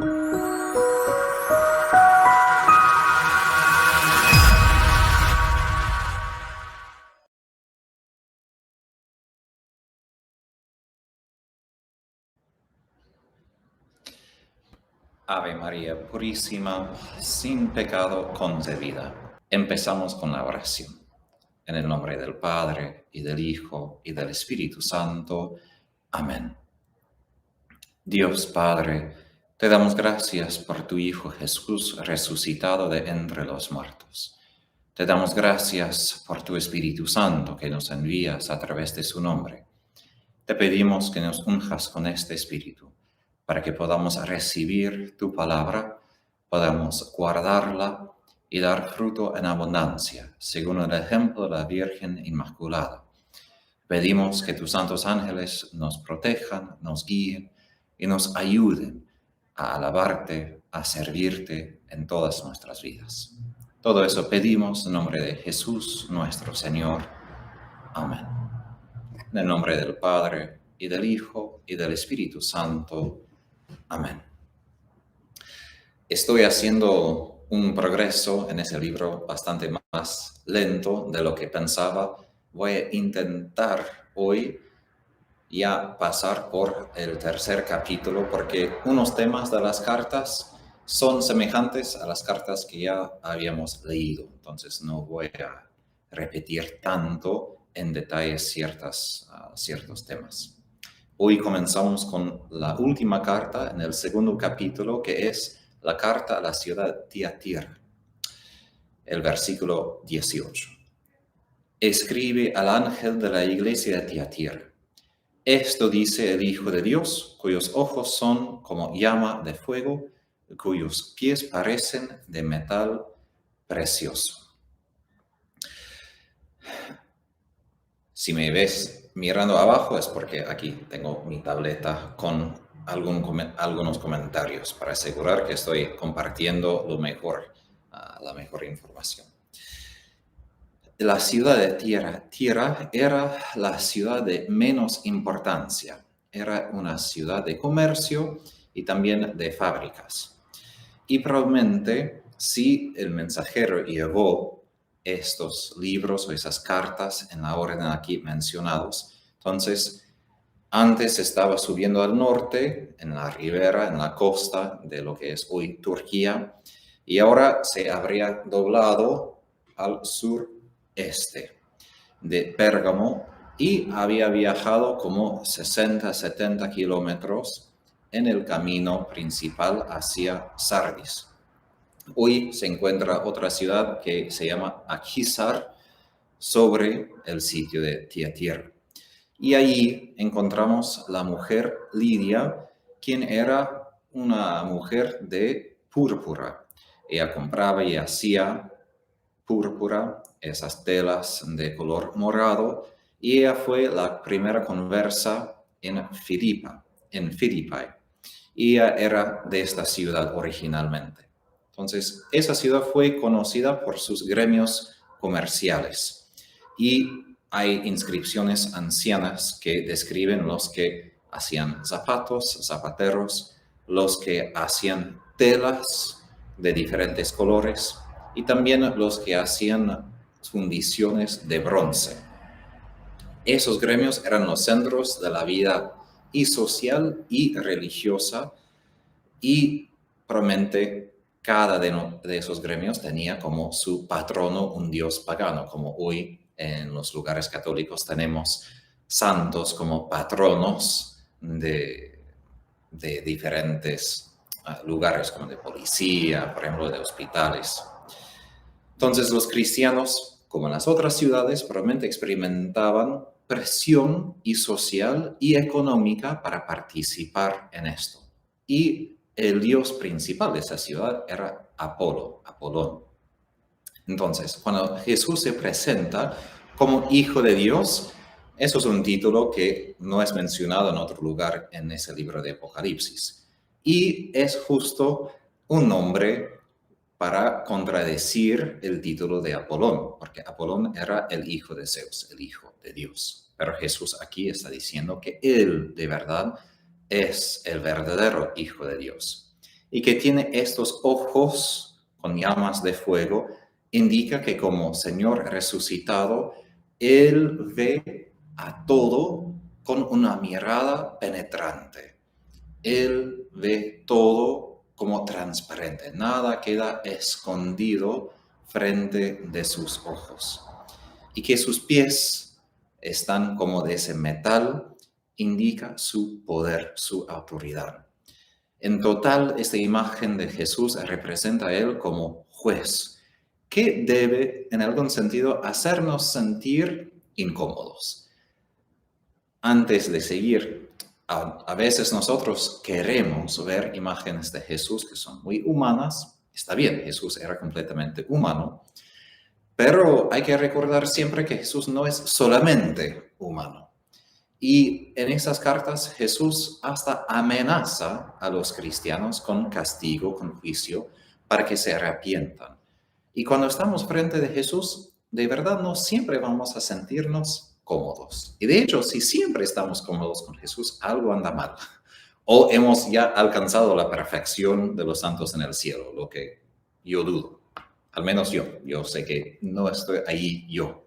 Ave María Purísima, sin pecado concebida. Empezamos con la oración. En el nombre del Padre, y del Hijo, y del Espíritu Santo. Amén. Dios Padre, te damos gracias por tu Hijo Jesús resucitado de entre los muertos. Te damos gracias por tu Espíritu Santo que nos envías a través de su nombre. Te pedimos que nos unjas con este Espíritu, para que podamos recibir tu palabra, podamos guardarla y dar fruto en abundancia, según el ejemplo de la Virgen Inmaculada. Pedimos que tus santos ángeles nos protejan, nos guíen y nos ayuden a alabarte, a servirte en todas nuestras vidas. Todo eso pedimos en nombre de Jesús nuestro Señor. Amén. En el nombre del Padre, y del Hijo, y del Espíritu Santo. Amén. Estoy haciendo un progreso en ese libro bastante más lento de lo que pensaba. Voy a intentar hoy ya pasar por el tercer capítulo, porque unos temas de las cartas son semejantes a las cartas que ya habíamos leído. Entonces no voy a repetir tanto en detalle ciertos temas. Hoy comenzamos con la última carta en el segundo capítulo, que es la carta a la ciudad de Tiatira, el versículo 18. Escribe al ángel de la iglesia de Tiatira. Esto dice el Hijo de Dios, cuyos ojos son como llama de fuego, cuyos pies parecen de metal precioso. Si me ves mirando abajo es porque aquí tengo mi tableta con algunos comentarios para asegurar que estoy compartiendo la mejor información. La ciudad de Tira era la ciudad de menos importancia. Era una ciudad de comercio y también de fábricas. Y probablemente si el mensajero llevó estos libros o esas cartas en la orden aquí mencionados, entonces antes estaba subiendo al norte, en la ribera, en la costa de lo que es hoy Turquía, y ahora se habría doblado al sureste de Pérgamo y había viajado como 60-70 kilómetros en el camino principal hacia Sardis. Hoy se encuentra otra ciudad que se llama Akhisar sobre el sitio de Tiatira. Y allí encontramos la mujer Lidia, quien era una mujer de púrpura. Ella compraba y hacía púrpura, esas telas de color morado, y ella fue la primera conversa en Filipi. Y ella era de esta ciudad originalmente. Entonces, esa ciudad fue conocida por sus gremios comerciales. Y hay inscripciones ancianas que describen los que hacían zapatos, zapateros, los que hacían telas de diferentes colores y también los que hacían fundiciones de bronce. Esos gremios eran los centros de la vida y social y religiosa, y probablemente cada de esos gremios tenía como su patrono un dios pagano, como hoy en los lugares católicos tenemos santos como patronos de diferentes lugares, como de policía, por ejemplo, de hospitales. Entonces los cristianos, como en las otras ciudades, probablemente experimentaban presión y social y económica para participar en esto. Y el dios principal de esa ciudad era Apolón. Entonces, cuando Jesús se presenta como Hijo de Dios, eso es un título que no es mencionado en otro lugar en ese libro de Apocalipsis. Y es justo un nombre para contradecir el título de Apolón, porque Apolón era el hijo de Zeus, el hijo de Dios. Pero Jesús aquí está diciendo que él de verdad es el verdadero Hijo de Dios. y que tiene estos ojos con llamas de fuego, indica que como Señor resucitado, Él ve a todo con una mirada penetrante. Él ve todo como transparente, nada queda escondido frente de sus ojos. Y que sus pies están como de ese metal, indica su poder, su autoridad. En total, esta imagen de Jesús representa a Él como juez, que debe, en algún sentido, hacernos sentir incómodos. Antes de seguir, a veces nosotros queremos ver imágenes de Jesús que son muy humanas. Está bien, Jesús era completamente humano, pero hay que recordar siempre que Jesús no es solamente humano. Y en esas cartas Jesús hasta amenaza a los cristianos con castigo, con juicio, para que se arrepientan. Y cuando estamos frente de Jesús, de verdad no siempre vamos a sentirnos cómodos. Y de hecho, si siempre estamos cómodos con Jesús, algo anda mal. O hemos ya alcanzado la perfección de los santos en el cielo, lo que yo dudo. Al menos yo sé que no estoy ahí yo.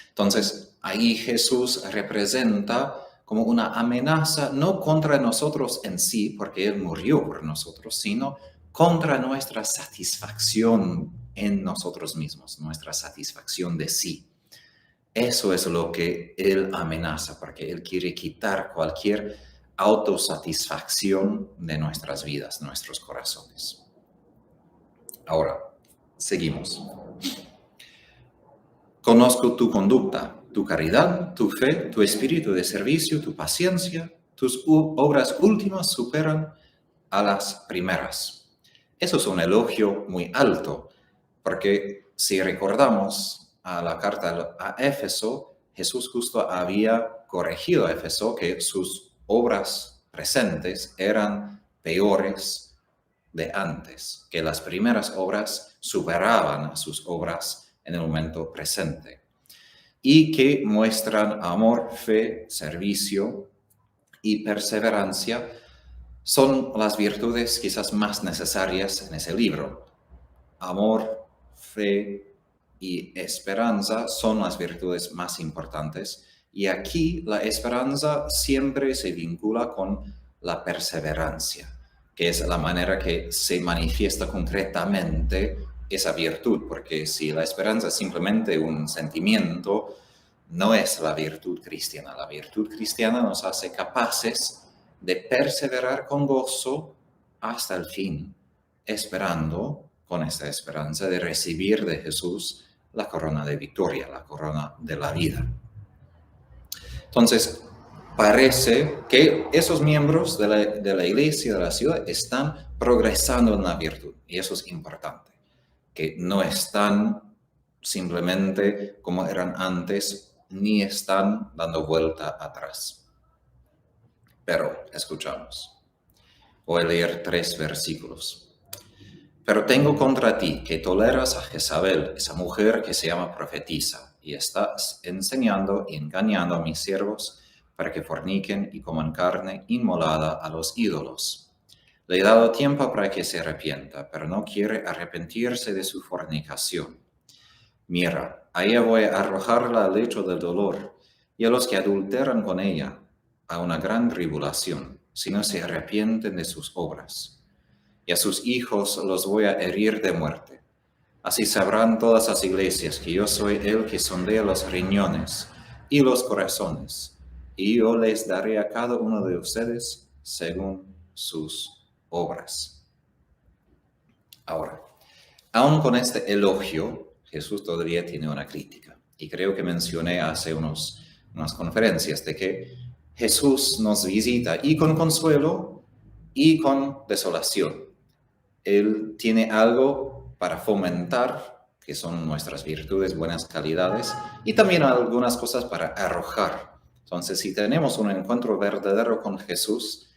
Entonces, ahí Jesús representa como una amenaza, no contra nosotros en sí, porque Él murió por nosotros, sino contra nuestra satisfacción en nosotros mismos, nuestra satisfacción de sí. Eso es lo que Él amenaza, porque Él quiere quitar cualquier autosatisfacción de nuestras vidas, nuestros corazones. Ahora, seguimos. Conozco tu conducta, tu caridad, tu fe, tu espíritu de servicio, tu paciencia. Tus obras últimas superan a las primeras. Eso es un elogio muy alto, porque si recordamos a la carta a Éfeso, Jesús justo había corregido a Éfeso que sus obras presentes eran peores de antes, que las primeras obras superaban a sus obras en el momento presente, y que muestran amor, fe, servicio y perseverancia. Son las virtudes quizás más necesarias en ese libro. Amor, fe y esperanza son las virtudes más importantes, y aquí la esperanza siempre se vincula con la perseverancia, que es la manera que se manifiesta concretamente esa virtud, porque si la esperanza es simplemente un sentimiento, no es la virtud cristiana. La virtud cristiana nos hace capaces de perseverar con gozo hasta el fin, esperando con esta esperanza de recibir de Jesús la corona de victoria, la corona de la vida. Entonces, parece que esos miembros de la iglesia, de la ciudad, están progresando en la virtud, y eso es importante, que no están simplemente como eran antes, ni están dando vuelta atrás. Pero escuchamos. Voy a leer 3 versículos. Pero tengo contra ti que toleras a Jezabel, esa mujer que se llama profetisa, y estás enseñando y engañando a mis siervos para que forniquen y coman carne inmolada a los ídolos. Le he dado tiempo para que se arrepienta, pero no quiere arrepentirse de su fornicación. Mira, a ella voy a arrojarla al lecho del dolor, y a los que adulteran con ella a una gran tribulación, si no se arrepienten de sus obras. Y a sus hijos los voy a herir de muerte. Así sabrán todas las iglesias que yo soy el que sondea los riñones y los corazones, y yo les daré a cada uno de ustedes según sus obras. Ahora, aún con este elogio, Jesús todavía tiene una crítica. Y creo que mencioné hace unas conferencias de que Jesús nos visita y con consuelo y con desolación. Él tiene algo para fomentar, que son nuestras virtudes, buenas calidades, y también algunas cosas para arrojar. Entonces, si tenemos un encuentro verdadero con Jesús,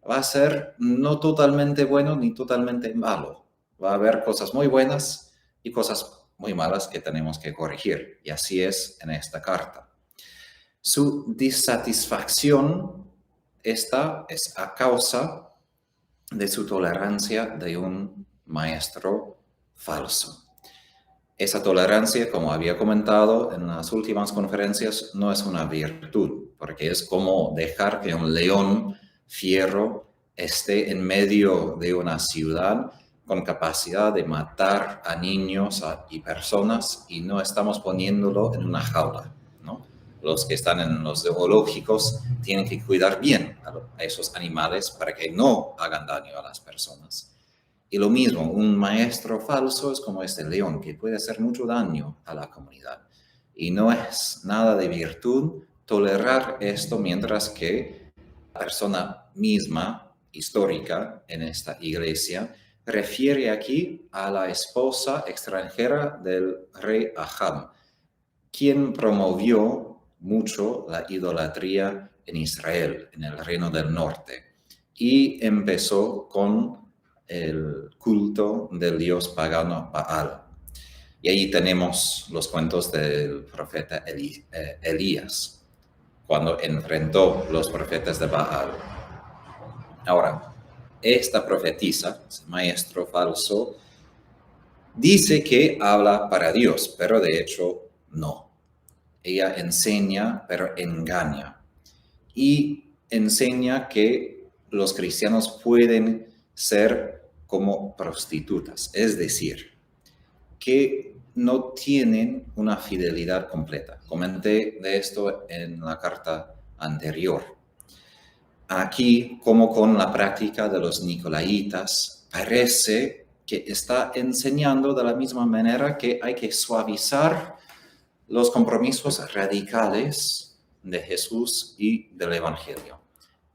va a ser no totalmente bueno ni totalmente malo. Va a haber cosas muy buenas y cosas muy malas que tenemos que corregir. Y así es en esta carta. Su disatisfacción esta es a causa de su tolerancia de un maestro falso. Esa tolerancia, como había comentado en las últimas conferencias, no es una virtud, porque es como dejar que un león fiero esté en medio de una ciudad con capacidad de matar a niños y personas y no estamos poniéndolo en una jaula, ¿no? Los que están en los zoológicos tienen que cuidar bien a esos animales para que no hagan daño a las personas. Y lo mismo, un maestro falso es como este león que puede hacer mucho daño a la comunidad. Y no es nada de virtud tolerar esto mientras que la persona misma, histórica en esta iglesia, refiere aquí a la esposa extranjera del rey Ahab, quien promovió mucho la idolatría en Israel, en el reino del norte, y empezó con el culto del dios pagano Baal. Y ahí tenemos los cuentos del profeta Elías, cuando enfrentó los profetas de Baal. Ahora, esta profetisa, maestro falso, dice que habla para Dios, pero de hecho no. Ella enseña, pero engaña. Y enseña que los cristianos pueden ser como prostitutas, es decir, que no tienen una fidelidad completa. Comenté de esto en la carta anterior. Aquí, como con la práctica de los nicolaitas, parece que está enseñando de la misma manera que hay que suavizar los compromisos radicales de Jesús y del Evangelio.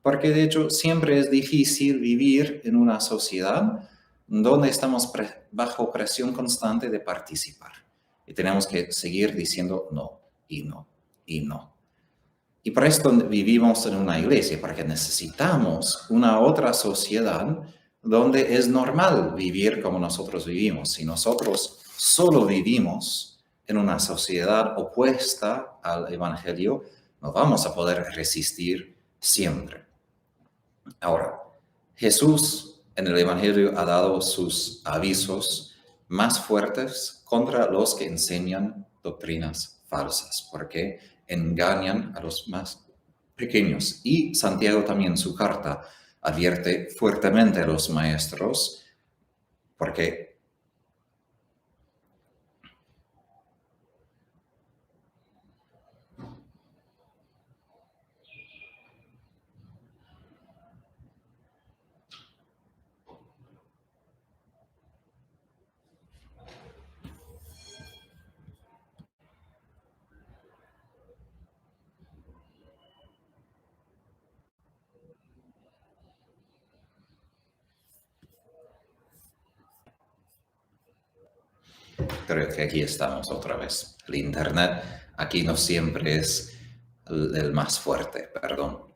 Porque de hecho siempre es difícil vivir en una sociedad donde estamos bajo presión constante de participar. Y tenemos que seguir diciendo no, y no, y no. Y por esto vivimos en una iglesia, porque necesitamos una otra sociedad donde es normal vivir como nosotros vivimos. Si nosotros solo vivimos en una sociedad opuesta al Evangelio, no vamos a poder resistir siempre. Ahora, Jesús en el Evangelio ha dado sus avisos más fuertes contra los que enseñan doctrinas falsas, porque engañan a los más pequeños. Y Santiago también en su carta advierte fuertemente a los maestros, porque creo que aquí estamos otra vez. El Internet aquí no siempre es el más fuerte, perdón.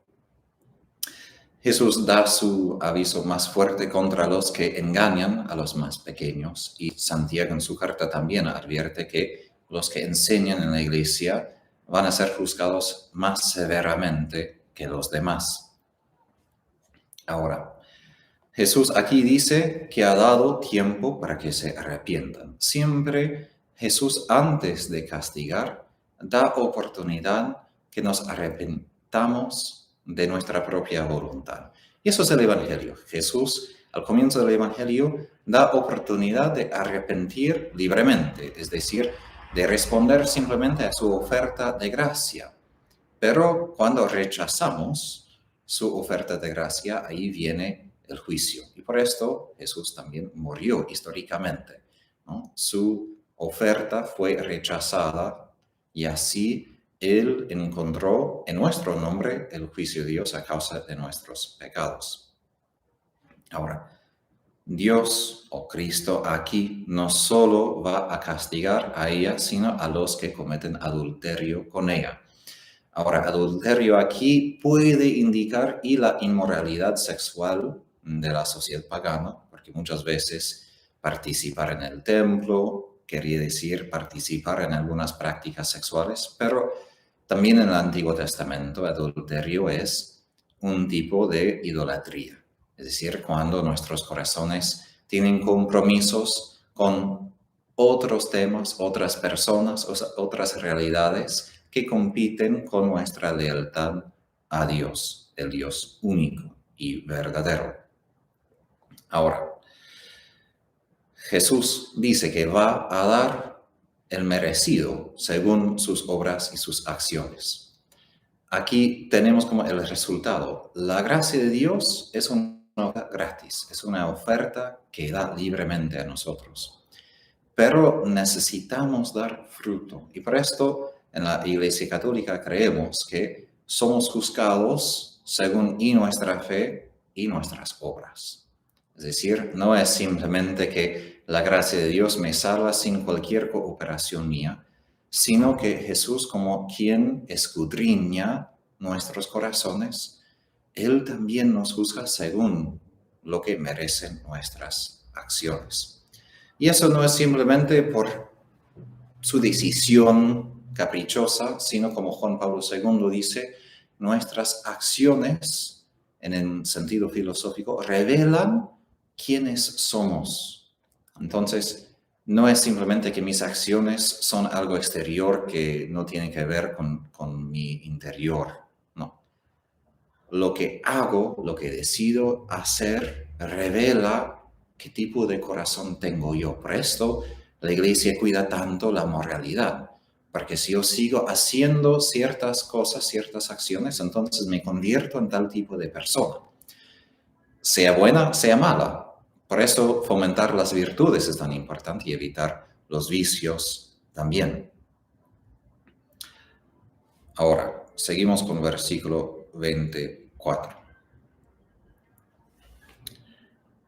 Jesús da su aviso más fuerte contra los que engañan a los más pequeños, y Santiago en su carta también advierte que los que enseñan en la iglesia van a ser juzgados más severamente que los demás. Ahora, Jesús aquí dice que ha dado tiempo para que se arrepientan. Siempre Jesús, antes de castigar, da oportunidad que nos arrepentamos de nuestra propia voluntad. Y eso es el Evangelio. Jesús, al comienzo del Evangelio, da oportunidad de arrepentir libremente, es decir, de responder simplemente a su oferta de gracia. Pero cuando rechazamos su oferta de gracia, ahí viene el juicio. Y por esto Jesús también murió históricamente, ¿no? Su oferta fue rechazada y así Él encontró en nuestro nombre el juicio de Dios a causa de nuestros pecados. Ahora, Dios o Cristo aquí no solo va a castigar a ella, sino a los que cometen adulterio con ella. Ahora, adulterio aquí puede indicar y la inmoralidad sexual de la sociedad pagana, porque muchas veces participar en el templo quería decir participar en algunas prácticas sexuales, pero también en el Antiguo Testamento adulterio es un tipo de idolatría. Es decir, cuando nuestros corazones tienen compromisos con otros temas, otras personas, otras realidades que compiten con nuestra lealtad a Dios, el Dios único y verdadero. Ahora, Jesús dice que va a dar el merecido según sus obras y sus acciones. Aquí tenemos como el resultado. La gracia de Dios es una oferta gratis, es una oferta que da libremente a nosotros. Pero necesitamos dar fruto. Y por esto en la Iglesia Católica creemos que somos juzgados según y nuestra fe y nuestras obras. Es decir, no es simplemente que la gracia de Dios me salva sin cualquier cooperación mía, sino que Jesús, como quien escudriña nuestros corazones, Él también nos juzga según lo que merecen nuestras acciones. Y eso no es simplemente por su decisión caprichosa, sino como Juan Pablo II dice, nuestras acciones, en el sentido filosófico, revelan quiénes somos. Entonces, no es simplemente que mis acciones son algo exterior que no tiene que ver con mi interior, no. Lo que hago, lo que decido hacer, revela qué tipo de corazón tengo yo. Por esto, la Iglesia cuida tanto la moralidad, porque si yo sigo haciendo ciertas cosas, ciertas acciones, entonces me convierto en tal tipo de persona. Sea buena, sea mala. Por eso fomentar las virtudes es tan importante y evitar los vicios también. Ahora, seguimos con el versículo 24.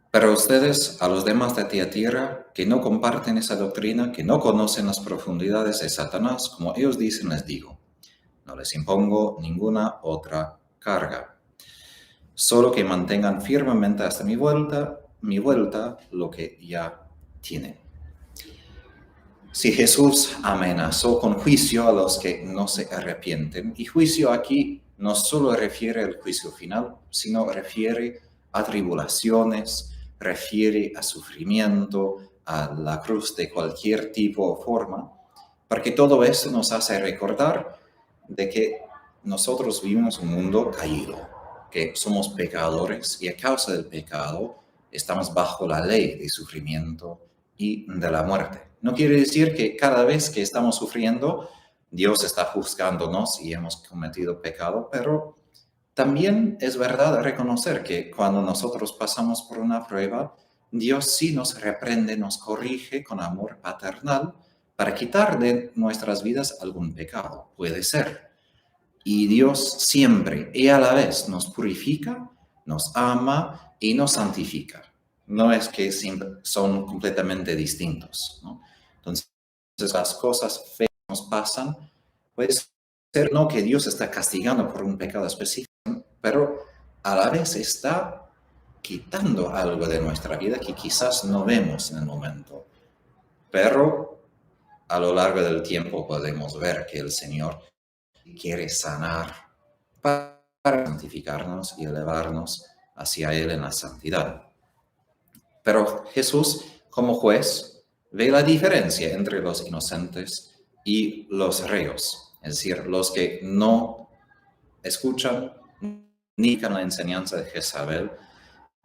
Pero ustedes, a los demás de Tiatira, que no comparten esa doctrina, que no conocen las profundidades de Satanás, como ellos dicen, les digo, no les impongo ninguna otra carga. Solo que mantengan firmemente hasta mi vuelta, lo que ya tienen. Si Jesús amenazó con juicio a los que no se arrepienten, y juicio aquí no solo refiere al juicio final, sino refiere a tribulaciones, refiere a sufrimiento, a la cruz de cualquier tipo o forma, porque todo eso nos hace recordar de que nosotros vivimos en un mundo caído, que somos pecadores y a causa del pecado estamos bajo la ley de sufrimiento y de la muerte. No quiere decir que cada vez que estamos sufriendo, Dios está juzgándonos y hemos cometido pecado, pero también es verdad reconocer que cuando nosotros pasamos por una prueba, Dios sí nos reprende, nos corrige con amor paternal para quitar de nuestras vidas algún pecado. Puede ser. Y Dios siempre y a la vez nos purifica, nos ama y nos santifica. No es que son completamente distintos, ¿no? Entonces, las cosas feas nos pasan, puede ser no que Dios está castigando por un pecado específico, pero a la vez está quitando algo de nuestra vida que quizás no vemos en el momento. Pero a lo largo del tiempo podemos ver que el Señor quiere sanar para santificarnos y elevarnos hacia Él en la santidad. Pero Jesús, como juez, ve la diferencia entre los inocentes y los reos, es decir, los que no escuchan ni con la enseñanza de Jezabel.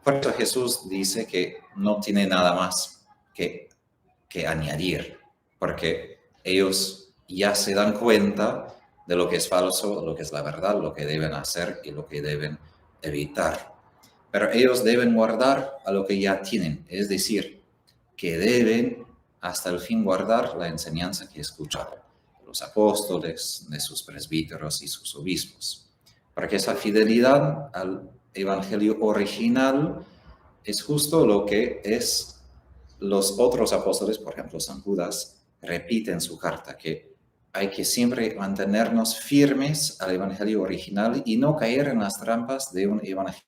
Por eso Jesús dice que no tiene nada más que añadir, porque ellos ya se dan cuenta de lo que es falso, lo que es la verdad, lo que deben hacer y lo que deben evitar. Pero ellos deben guardar a lo que ya tienen, es decir, que deben hasta el fin guardar la enseñanza que escucharon de los apóstoles, de sus presbíteros y sus obispos. Porque esa fidelidad al evangelio original es justo lo que es los otros apóstoles, por ejemplo, San Judas, repite en su carta que hay que siempre mantenernos firmes al evangelio original y no caer en las trampas de un evangelio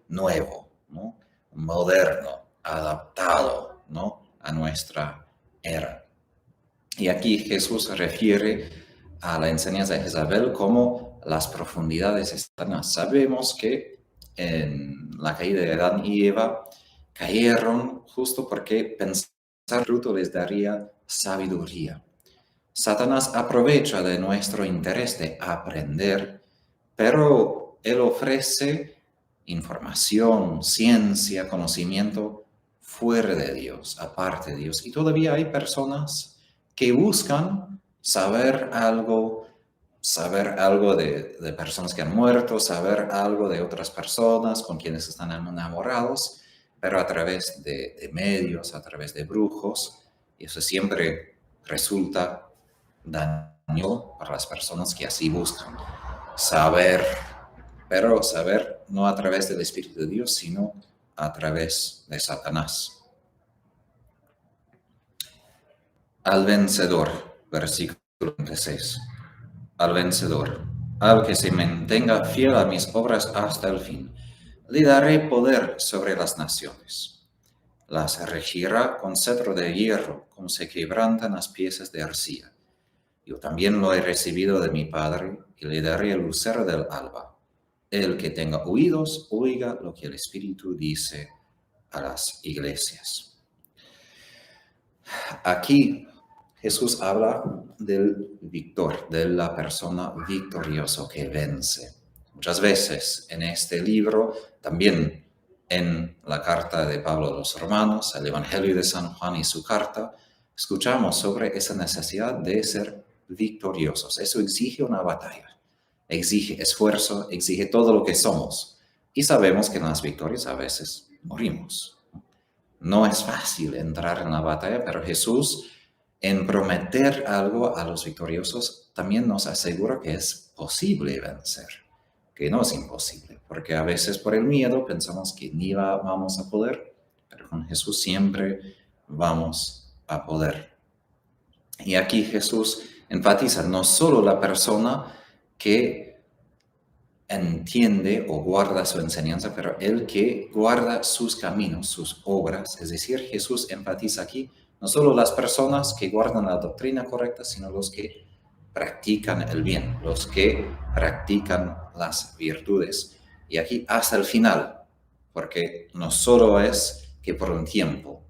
nuevo, ¿no? Moderno, adaptado, ¿no? A nuestra era. Y aquí Jesús refiere a la enseñanza de Jezabel como las profundidades de Satanás. Sabemos que en la caída de Adán y Eva, cayeron justo porque pensar fruto les daría sabiduría. Satanás aprovecha de nuestro interés de aprender, pero él ofrece información, ciencia, conocimiento fuera de Dios, aparte de Dios. Y todavía hay personas que buscan saber algo de personas que han muerto, saber algo de otras personas con quienes están enamorados, pero a través de medios, a través de brujos, y eso siempre resulta daño para las personas que así buscan saber, pero saber no a través del Espíritu de Dios, sino a través de Satanás. Al vencedor, versículo 26. Al vencedor, al que se mantenga fiel a mis obras hasta el fin, le daré poder sobre las naciones. Las regirá con cetro de hierro, como se quebrantan las piezas de arcilla. Yo también lo he recibido de mi Padre, y le daré el lucero del alba. El que tenga oídos, oiga lo que el Espíritu dice a las iglesias. Aquí Jesús habla del victor, de la persona victoriosa que vence. Muchas veces en este libro, también en la carta de Pablo a los Romanos, el Evangelio de San Juan y su carta, escuchamos sobre esa necesidad de ser victoriosos. Eso exige una batalla, exige esfuerzo, exige todo lo que somos. Y sabemos que en las victorias a veces morimos. No es fácil entrar en la batalla, pero Jesús, en prometer algo a los victoriosos, también nos asegura que es posible vencer, que no es imposible, porque a veces por el miedo pensamos que ni vamos a poder, pero con Jesús siempre vamos a poder. Y aquí Jesús enfatiza no solo la persona que entiende o guarda su enseñanza, pero el que guarda sus caminos, sus obras. Es decir, Jesús enfatiza aquí no solo las personas que guardan la doctrina correcta, sino los que practican el bien, los que practican las virtudes. Y aquí hasta el final, porque no solo es que por un tiempo,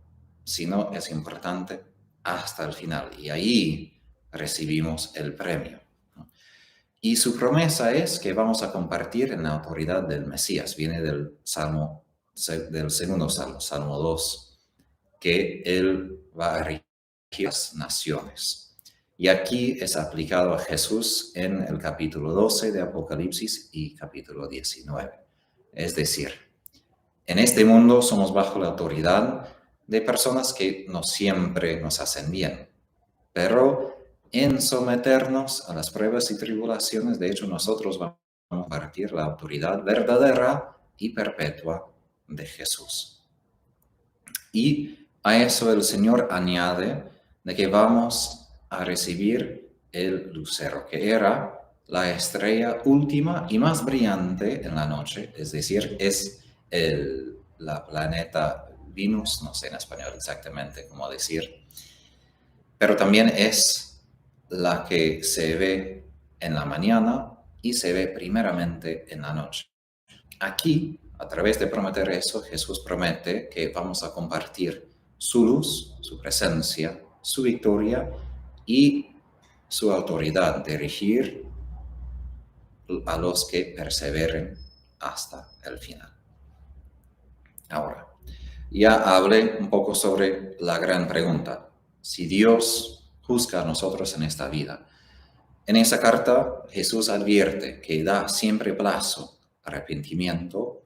sino es importante hasta el final. Y ahí recibimos el premio. Y su promesa es que vamos a compartir en la autoridad del Mesías. Viene del segundo salmo, Salmo 2, que él va a regir las naciones. Y aquí es aplicado a Jesús en el capítulo 12 de Apocalipsis y capítulo 19. Es decir, en este mundo somos bajo la autoridad de personas que no siempre nos hacen bien, pero en someternos a las pruebas y tribulaciones, de hecho nosotros vamos a compartir la autoridad verdadera y perpetua de Jesús. Y a eso el Señor añade de que vamos a recibir el lucero, que era la estrella última y más brillante en la noche, es decir, es la planeta Venus, no sé en español exactamente cómo decir, pero también es la que se ve en la mañana y se ve primeramente en la noche. Aquí, a través de prometer eso, Jesús promete que vamos a compartir su luz, su presencia, su victoria y su autoridad de regir a los que perseveren hasta el final. Ahora, ya hablé un poco sobre la gran pregunta. Si Dios juzga a nosotros en esta vida. En esa carta Jesús advierte que da siempre plazo a arrepentimiento,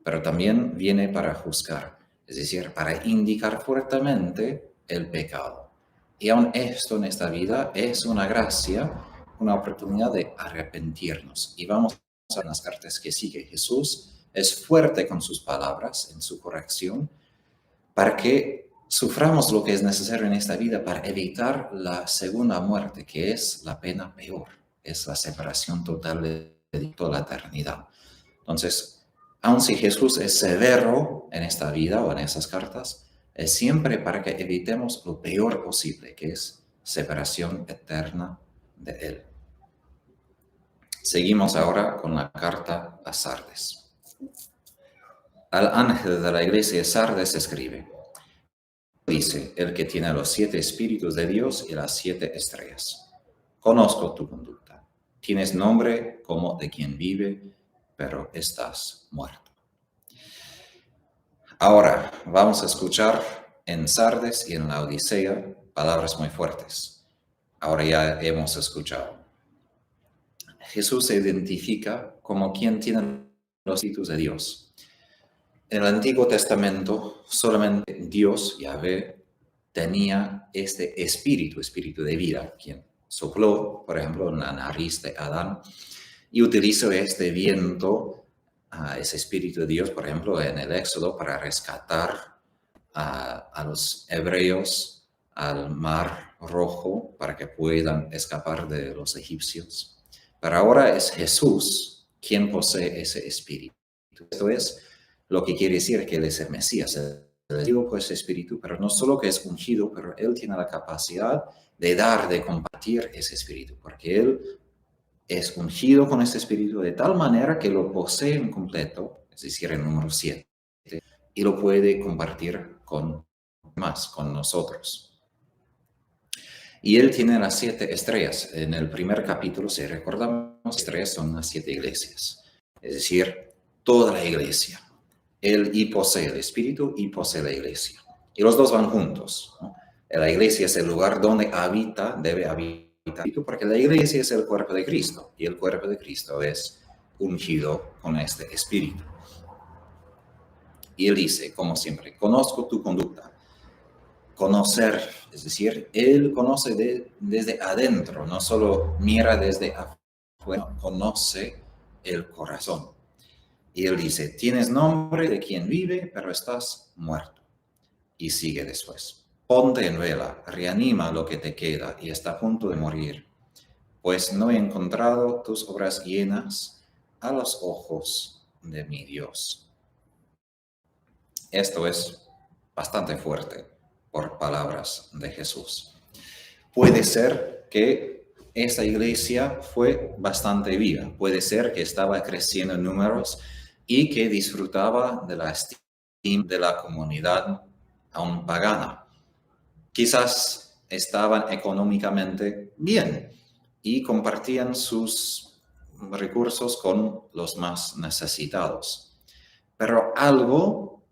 pero también viene para juzgar, es decir, para indicar fuertemente el pecado. Y aun esto en esta vida es una gracia, una oportunidad de arrepentirnos. Y vamos a ver en las cartas que sigue. Jesús es fuerte con sus palabras en su corrección para que suframos lo que es necesario en esta vida para evitar la segunda muerte, que es la pena peor, es la separación total de toda la eternidad. Entonces, aun si Jesús es severo en esta vida o en esas cartas, es siempre para que evitemos lo peor posible, que es separación eterna de Él. Seguimos ahora con la carta a Sardes. Al ángel de la iglesia de Sardes escribe, dice el que tiene los 7 espíritus de Dios y las 7 estrellas. Conozco tu conducta. Tienes nombre como de quien vive, pero estás muerto. Ahora vamos a escuchar en Sardes y en la Odisea palabras muy fuertes. Ahora ya hemos escuchado. Jesús se identifica como quien tiene los espíritus de Dios. En el Antiguo Testamento solamente Dios, Yahvé, tenía este espíritu de vida, quien sopló, por ejemplo, en la nariz de Adán y utilizó este viento, ese espíritu de Dios, por ejemplo, en el Éxodo para rescatar a los hebreos al Mar Rojo para que puedan escapar de los egipcios. Pero ahora es Jesús quien posee ese espíritu. Esto es lo que quiere decir que Él es el Mesías, ungido por ese espíritu, pero no solo que es ungido, pero Él tiene la capacidad de dar, de compartir ese espíritu, porque Él es ungido con ese espíritu de tal manera que lo posee en completo, es decir, el número 7, y lo puede compartir con nosotros. Y Él tiene las 7 estrellas. En el primer capítulo, si recordamos, las estrellas son las 7 iglesias, es decir, toda la iglesia. Él y posee el espíritu y posee la iglesia. Y los dos van juntos, ¿no? La iglesia es el lugar donde debe habitar, porque la iglesia es el cuerpo de Cristo y el cuerpo de Cristo es ungido con este espíritu. Y Él dice, como siempre, conozco tu conducta. Conocer, es decir, Él conoce desde adentro, no solo mira desde afuera, conoce el corazón. Y Él dice, tienes nombre de quien vive, pero estás muerto. Y sigue después. Ponte en vela, reanima lo que te queda y está a punto de morir, pues no he encontrado tus obras llenas a los ojos de mi Dios. Esto es bastante fuerte por palabras de Jesús. Puede ser que esta iglesia fue bastante viva, puede ser que estaba creciendo en números y que disfrutaba de la estima de la comunidad aún pagana. Quizás estaban económicamente bien y compartían sus recursos con los más necesitados. Pero algo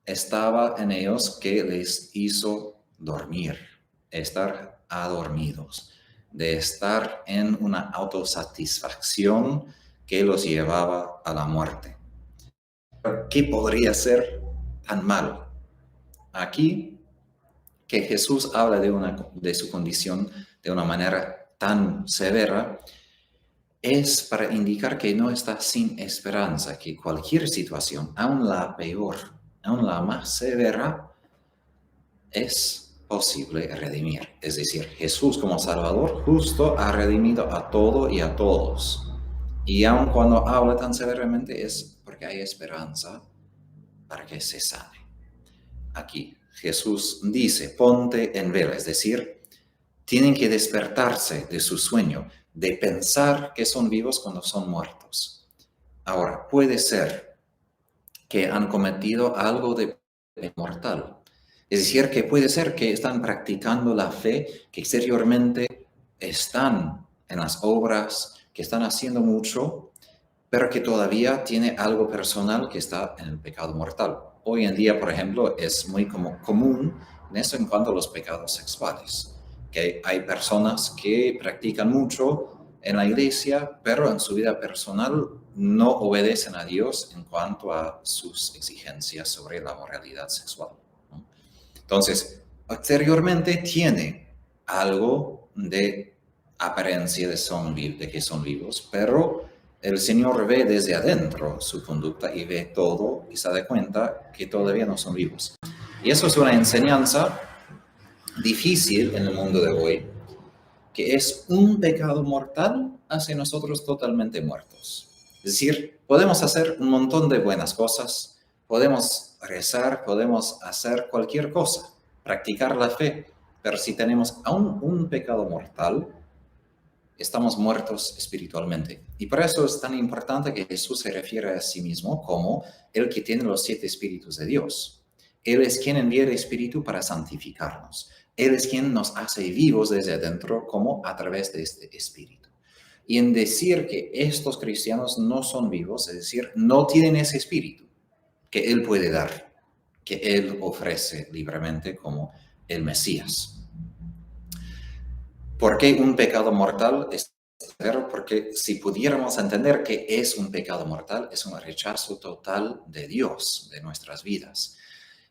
estaba en ellos que les hizo dormir, estar adormidos, de estar en una autosatisfacción que los llevaba a la muerte. ¿Qué podría ser tan malo? Aquí que Jesús habla de su condición de una manera tan severa, es para indicar que no está sin esperanza, que cualquier situación, aun la peor, aun la más severa, es posible redimir. Es decir, Jesús como Salvador justo ha redimido a todo y a todos. Y aun cuando habla tan severamente es porque hay esperanza para que se sane. Aquí Jesús dice, ponte en vela, es decir, tienen que despertarse de su sueño, de pensar que son vivos cuando son muertos. Ahora, puede ser que han cometido algo de mortal. Es decir, que puede ser que están practicando la fe, que exteriormente están en las obras, que están haciendo mucho, pero que todavía tiene algo personal que está en el pecado mortal. Hoy en día, por ejemplo, es muy común en eso en cuanto a los pecados sexuales, que hay personas que practican mucho en la iglesia, pero en su vida personal no obedecen a Dios en cuanto a sus exigencias sobre la moralidad sexual, ¿no? Entonces, exteriormente tiene algo de apariencia de que son vivos, pero el Señor ve desde adentro su conducta y ve todo y se da cuenta que todavía no son vivos. Y eso es una enseñanza difícil en el mundo de hoy, que es un pecado mortal hace nosotros totalmente muertos. Es decir, podemos hacer un montón de buenas cosas, podemos rezar, podemos hacer cualquier cosa, practicar la fe, pero si tenemos aún un pecado mortal, estamos muertos espiritualmente. Y por eso es tan importante que Jesús se refiere a sí mismo como el que tiene los 7 espíritus de Dios. Él es quien envía el Espíritu para santificarnos. Él es quien nos hace vivos desde adentro como a través de este Espíritu. Y en decir que estos cristianos no son vivos, es decir, no tienen ese Espíritu que Él puede dar, que Él ofrece libremente como el Mesías. ¿Por qué un pecado mortal? Porque si pudiéramos entender que es un pecado mortal, es un rechazo total de Dios, de nuestras vidas.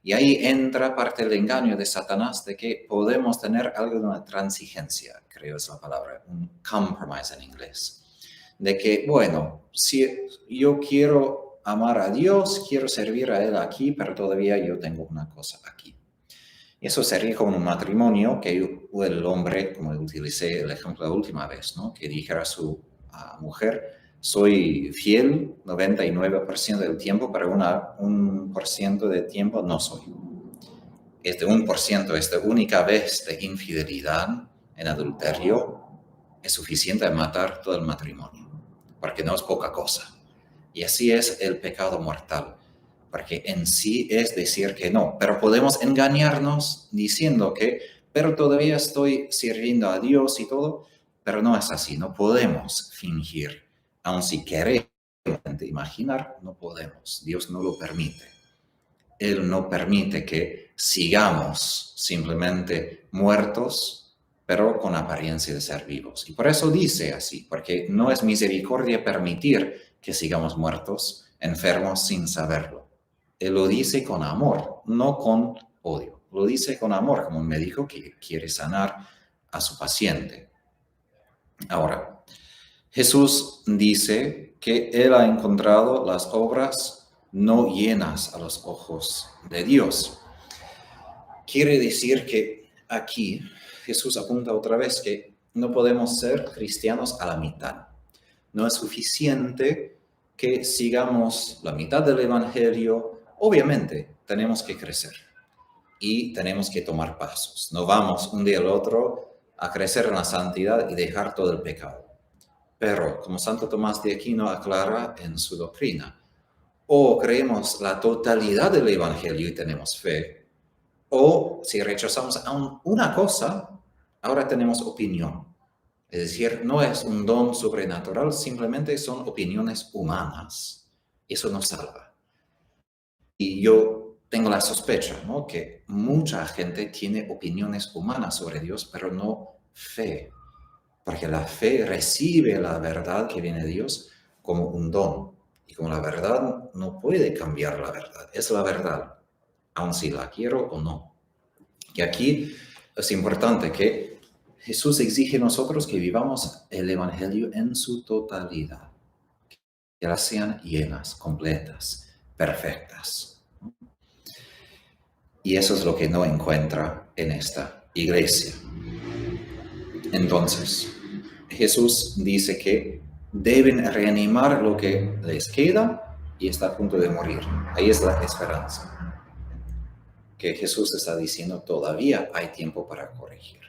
Y ahí entra parte del engaño de Satanás de que podemos tener algo de una transigencia, creo es la palabra, un compromise en inglés. De que, bueno, si yo quiero amar a Dios, quiero servir a Él aquí, pero todavía yo tengo una cosa aquí. Y eso sería como un matrimonio que el hombre, como utilicé el ejemplo la última vez, ¿no? Que dijera a su mujer, soy fiel 99% del tiempo, pero 1% del tiempo no soy. Este 1%, esta única vez de infidelidad en adulterio, es suficiente para matar todo el matrimonio, porque no es poca cosa. Y así es el pecado mortal, porque en sí es decir que no, pero podemos engañarnos diciendo que, pero todavía estoy sirviendo a Dios y todo, pero no es así, no podemos fingir, aun si queremos imaginar, no podemos, Dios no lo permite. Él no permite que sigamos simplemente muertos, pero con apariencia de ser vivos. Y por eso dice así, porque no es misericordia permitir que sigamos muertos, enfermos sin saberlo. Él lo dice con amor, no con odio. Lo dice con amor, como un médico que quiere sanar a su paciente. Ahora, Jesús dice que Él ha encontrado las obras no llenas a los ojos de Dios. Quiere decir que aquí Jesús apunta otra vez que no podemos ser cristianos a la mitad. No es suficiente que sigamos la mitad del Evangelio. Obviamente tenemos que crecer y tenemos que tomar pasos. No vamos un día al otro a crecer en la santidad y dejar todo el pecado. Pero como Santo Tomás de Aquino aclara en su doctrina, o creemos la totalidad del Evangelio y tenemos fe, o si rechazamos aún una cosa, ahora tenemos opinión. Es decir, no es un don sobrenatural, simplemente son opiniones humanas. Eso nos salva. Y yo tengo la sospecha, ¿no?, que mucha gente tiene opiniones humanas sobre Dios, pero no fe. Porque la fe recibe la verdad que viene de Dios como un don. Y como la verdad no puede cambiar la verdad, es la verdad, aun si la quiero o no. Y aquí es importante que Jesús exige a nosotros que vivamos el Evangelio en su totalidad, que las sean llenas, completas, perfectas. Y eso es lo que no encuentra en esta iglesia. Entonces, Jesús dice que deben reanimar lo que les queda y está a punto de morir. Ahí es la esperanza. Que Jesús está diciendo todavía hay tiempo para corregir.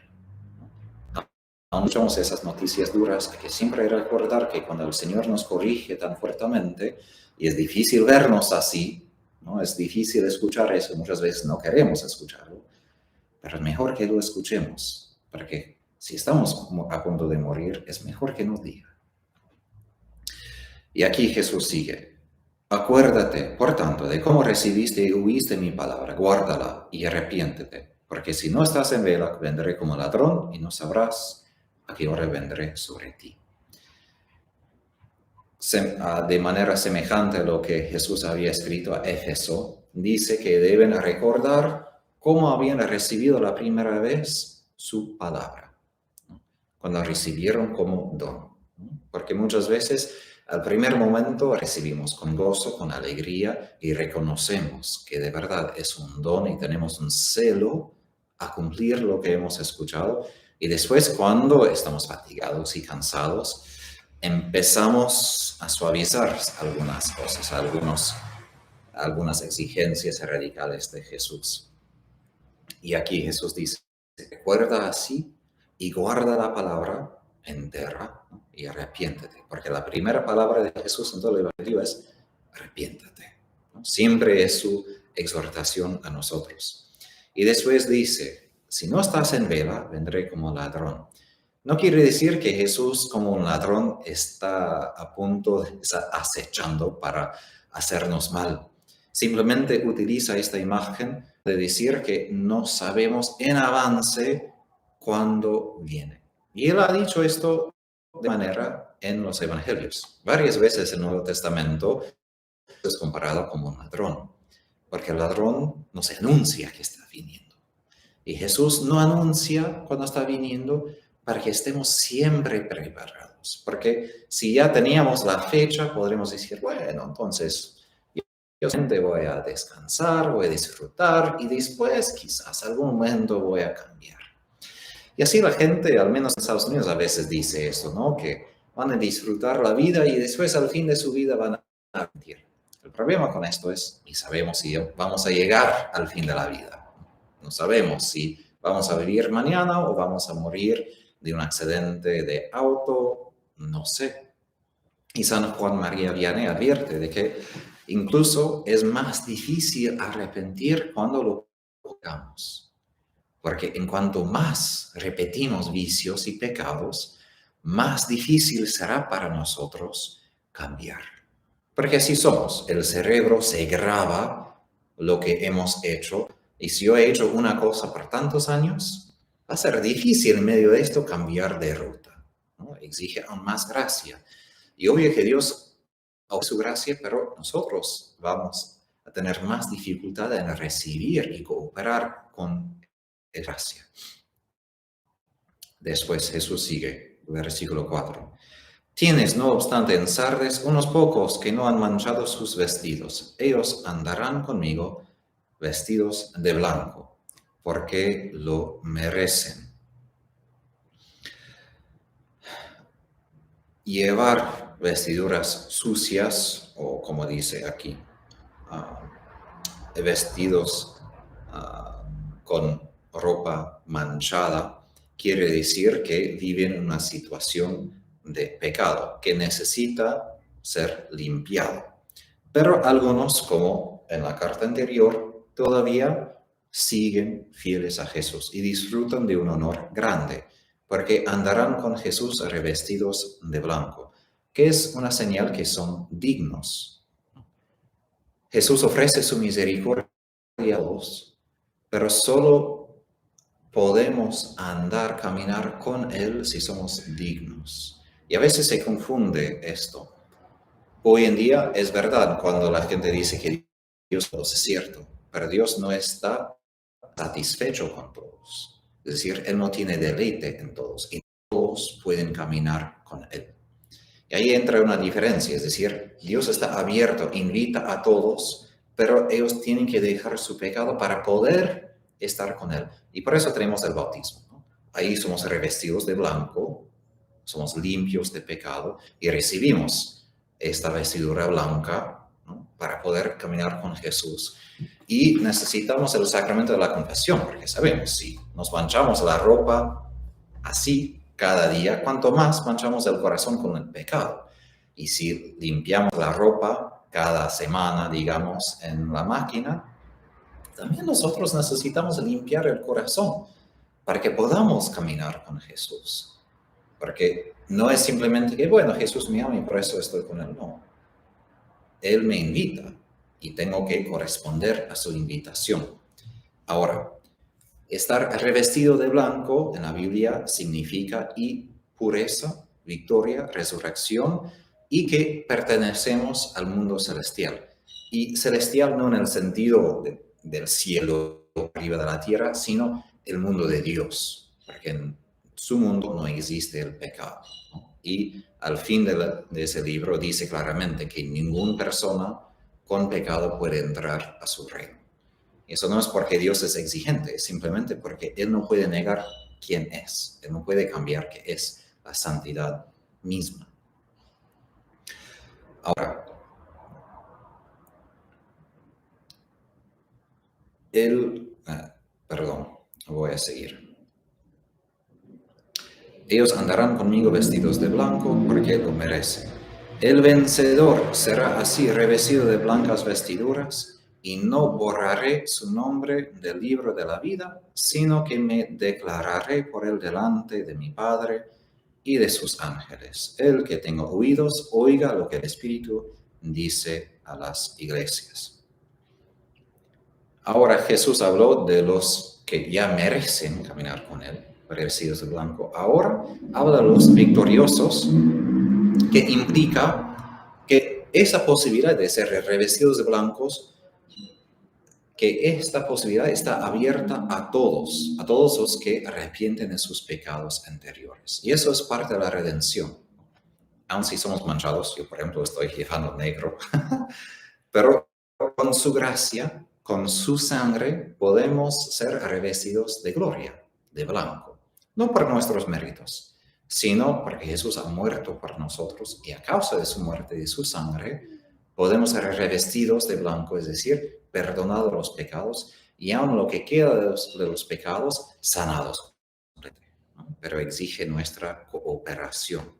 Aún escuchamos esas noticias duras, hay que siempre recordar que cuando el Señor nos corrige tan fuertemente, y es difícil vernos así, ¿no? Es difícil escuchar eso, muchas veces no queremos escucharlo, pero es mejor que lo escuchemos, porque si estamos a punto de morir, es mejor que nos diga. Y aquí Jesús sigue. Acuérdate, por tanto, de cómo recibiste y oíste mi palabra, guárdala y arrepiéntete, porque si no estás en vela, vendré como ladrón y no sabrás a qué hora vendré sobre ti. De manera semejante a lo que Jesús había escrito a Éfeso, dice que deben recordar cómo habían recibido la primera vez su palabra, ¿no?, cuando recibieron como don, ¿no? Porque muchas veces al primer momento recibimos con gozo, con alegría y reconocemos que de verdad es un don y tenemos un celo a cumplir lo que hemos escuchado. Y después, cuando estamos fatigados y cansados, empezamos a suavizar algunas cosas, algunas exigencias radicales de Jesús. Y aquí Jesús dice, recuerda así y guarda la palabra entera, ¿no? Y arrepiéntete, porque la primera palabra de Jesús en todo el Evangelio es arrepiéntete, ¿no? Siempre es su exhortación a nosotros. Y después dice, si no estás en vela, vendré como ladrón. No quiere decir que Jesús como un ladrón está a punto, está acechando para hacernos mal. Simplemente utiliza esta imagen de decir que no sabemos en avance cuándo viene. Y él ha dicho esto de manera en los evangelios. Varias veces en el Nuevo Testamento es comparado como un ladrón, porque el ladrón nos anuncia que está viniendo. Y Jesús no anuncia cuando está viniendo para que estemos siempre preparados. Porque si ya teníamos la fecha, podremos decir, bueno, entonces yo solamente voy a descansar, voy a disfrutar y después quizás algún momento voy a cambiar. Y así la gente, al menos en Estados Unidos, a veces dice eso, ¿no? Que van a disfrutar la vida y después al fin de su vida van a arrepentir. El problema con esto es, y sabemos si vamos a llegar al fin de la vida. No sabemos si vamos a vivir mañana o vamos a morir de un accidente de auto, no sé. Y San Juan María Vianney advierte de que incluso es más difícil arrepentir cuando lo hagamos. Porque en cuanto más repetimos vicios y pecados, más difícil será para nosotros cambiar. Porque así somos, el cerebro se graba lo que hemos hecho, y si yo he hecho una cosa por tantos años, va a ser difícil en medio de esto cambiar de ruta, ¿no? Exige aún más gracia. Y obvio que Dios da su gracia, pero nosotros vamos a tener más dificultad en recibir y cooperar con gracia. Después Jesús sigue, versículo 4. Tienes, no obstante, en Sardes unos pocos que no han manchado sus vestidos. Ellos andarán conmigo vestidos de blanco, porque lo merecen. Llevar vestiduras sucias, o como dice aquí, vestidos con ropa manchada, quiere decir que viven en una situación de pecado que necesita ser limpiado. Pero algunos, como en la carta anterior, todavía siguen fieles a Jesús y disfrutan de un honor grande, porque andarán con Jesús revestidos de blanco, que es una señal que son dignos. Jesús ofrece su misericordia a todos, pero solo podemos andar, caminar con Él si somos dignos. Y a veces se confunde esto. Hoy en día es verdad cuando la gente dice que Dios es cierto, pero Dios no está satisfecho con todos. Es decir, Él no tiene deleite en todos y todos pueden caminar con Él. Y ahí entra una diferencia, es decir, Dios está abierto, invita a todos, pero ellos tienen que dejar su pecado para poder estar con Él. Y por eso tenemos el bautismo, ¿no? Ahí somos revestidos de blanco, somos limpios de pecado y recibimos esta vestidura blanca, ¿no? Para poder caminar con Jesús. Y necesitamos el sacramento de la confesión, porque sabemos, si nos manchamos la ropa así cada día, cuanto más manchamos el corazón con el pecado. Y si limpiamos la ropa cada semana, digamos, en la máquina, también nosotros necesitamos limpiar el corazón para que podamos caminar con Jesús. Porque no es simplemente que, bueno, Jesús me ama y por eso estoy con Él. No. Él me invita y tengo que corresponder a su invitación. Ahora, estar revestido de blanco en la Biblia significa y pureza, victoria, resurrección y que pertenecemos al mundo celestial. Y celestial no en el sentido del cielo arriba de la tierra, sino el mundo de Dios, porque en su mundo no existe el pecado, ¿no? Y al fin de ese libro dice claramente que ninguna persona con pecado puede entrar a su reino. Eso no es porque Dios es exigente, es simplemente porque Él no puede negar quién es. Él no puede cambiar que es la santidad misma. Ahora, perdón, voy a seguir. Ellos andarán conmigo vestidos de blanco porque lo merecen. El vencedor será así revestido de blancas vestiduras, y no borraré su nombre del libro de la vida, sino que me declararé por él delante de mi Padre y de sus ángeles. El que tenga oídos, oiga lo que el Espíritu dice a las iglesias. Ahora Jesús habló de los que ya merecen caminar con él, revestidos de blanco. Ahora habla de los victoriosos, que implica que esa posibilidad de ser revestidos de blancos, que esta posibilidad está abierta a todos los que arrepienten de sus pecados anteriores. Y eso es parte de la redención. Aun si somos manchados, yo por ejemplo estoy llevando negro, pero con su gracia, con su sangre, podemos ser revestidos de gloria, de blanco. No por nuestros méritos, sino porque Jesús ha muerto por nosotros y a causa de su muerte y de su sangre, podemos ser revestidos de blanco, es decir, perdonados los pecados y aun lo que queda de los pecados, sanados. Pero exige nuestra cooperación.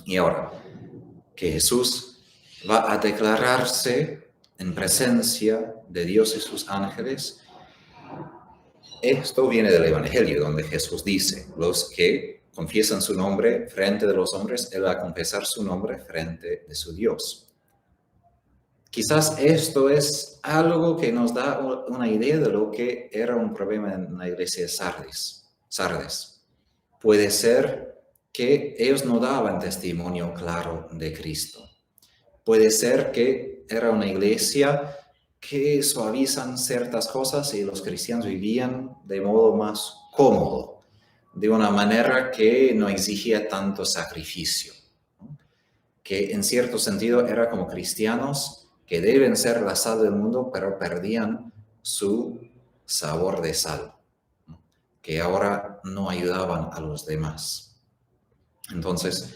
Y ahora, que Jesús va a declararse en presencia de Dios y sus ángeles. Esto viene del Evangelio, donde Jesús dice, los que confiesan su nombre frente de los hombres, Él va a confesar su nombre frente de su Dios. Quizás esto es algo que nos da una idea de lo que era un problema en la iglesia de Sardes. Puede ser que ellos no daban testimonio claro de Cristo. Puede ser que era una iglesia que suavizan ciertas cosas y los cristianos vivían de modo más cómodo, de una manera que no exigía tanto sacrificio, ¿no? Que en cierto sentido era como cristianos que deben ser la sal del mundo, pero perdían su sabor de sal, ¿no? Que ahora no ayudaban a los demás. Entonces,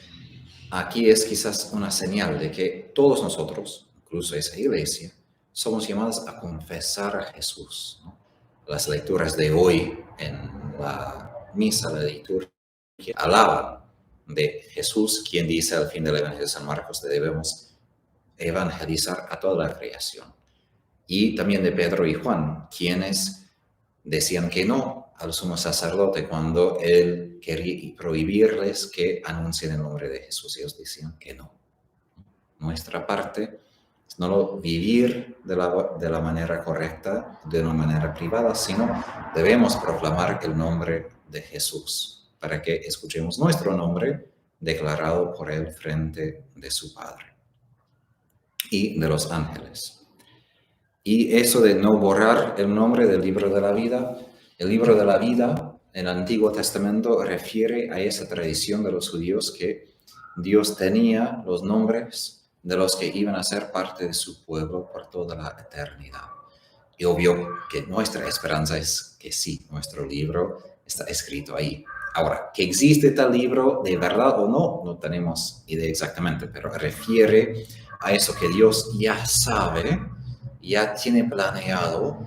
aquí es quizás una señal de que todos nosotros, incluso esa iglesia, somos llamados a confesar a Jesús, ¿no? Las lecturas de hoy en la misa de liturgia alaban de Jesús, quien dice al fin del Evangelio de San Marcos que debemos evangelizar a toda la creación. Y también de Pedro y Juan, quienes decían que no al sumo sacerdote cuando él quería prohibirles que anuncien el nombre de Jesús. Ellos decían que no. Nuestra parte es no vivir de la manera correcta, de una manera privada, sino debemos proclamar el nombre de Jesús para que escuchemos nuestro nombre declarado por él frente de su Padre y de los ángeles. Y eso de no borrar el nombre del libro de la vida, el libro de la vida en el Antiguo Testamento refiere a esa tradición de los judíos que Dios tenía los nombres de los que iban a ser parte de su pueblo por toda la eternidad. Y obvio que nuestra esperanza es que sí, nuestro libro está escrito ahí. Ahora, que existe tal libro de verdad o no, no tenemos idea exactamente, pero refiere a eso que Dios ya sabe, ya tiene planeado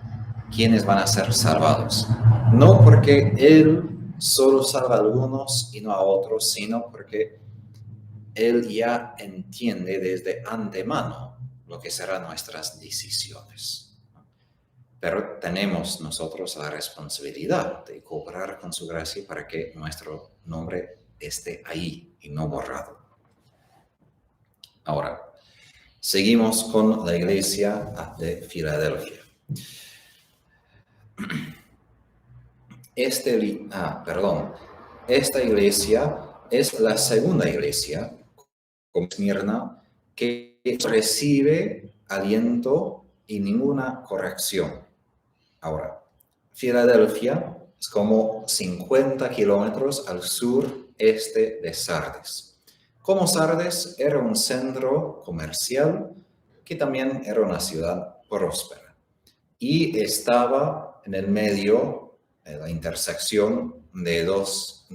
quiénes van a ser salvados. No porque Él solo salva a algunos y no a otros, sino porque Él ya entiende desde antemano lo que serán nuestras decisiones. Pero tenemos nosotros la responsabilidad de cooperar con su gracia para que nuestro nombre esté ahí y no borrado. Ahora, seguimos con la iglesia de Filadelfia. Esta iglesia es la segunda iglesia, como Esmirna, que recibe aliento y ninguna corrección. Ahora, Filadelfia es como 50 kilómetros al sureste de Sardes. Como Sardes era un centro comercial que también era una ciudad próspera y estaba en el medio de la intersección de dos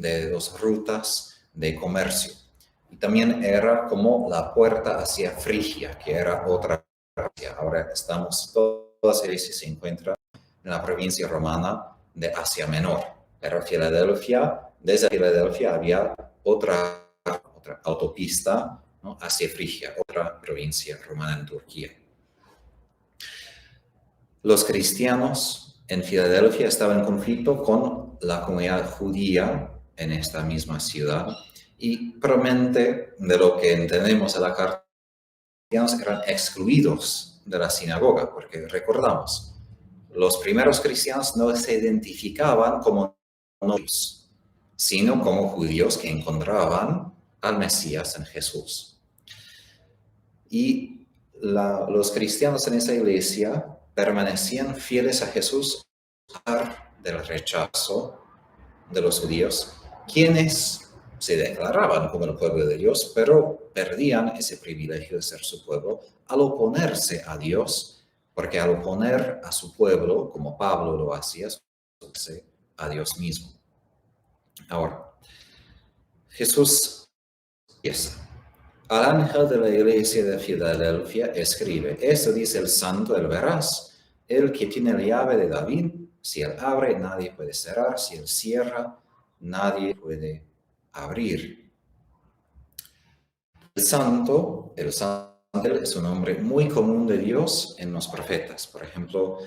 rutas de comercio. Y también era como la puerta hacia Frigia, que era otra Asia. Ahora todas ellas se encuentran en la provincia romana de Asia Menor. Pero Filadelfia desde Filadelfia había otra autopista, ¿no?, hacia Frigia, otra provincia romana en Turquía. Los cristianos en Filadelfia estaban en conflicto con la comunidad judía en esta misma ciudad, y probablemente, de lo que entendemos de la carta, los cristianos eran excluidos de la sinagoga, porque recordamos, los primeros cristianos no se identificaban como judíos, sino como judíos que encontraban al Mesías en Jesús. Y los cristianos en esa iglesia permanecían fieles a Jesús a pesar del rechazo de los judíos, quienes se declaraban como el pueblo de Dios, pero perdían ese privilegio de ser su pueblo al oponerse a Dios, porque al oponer a su pueblo, como Pablo lo hacía, oponerse a Dios mismo. Ahora, Jesús empieza. Al ángel de la iglesia de Filadelfia escribe: esto dice el santo, el veraz, el que tiene la llave de David. Si él abre, nadie puede cerrar. Si él cierra, nadie puede abrir. El santo es un nombre muy común de Dios en los profetas. Por ejemplo,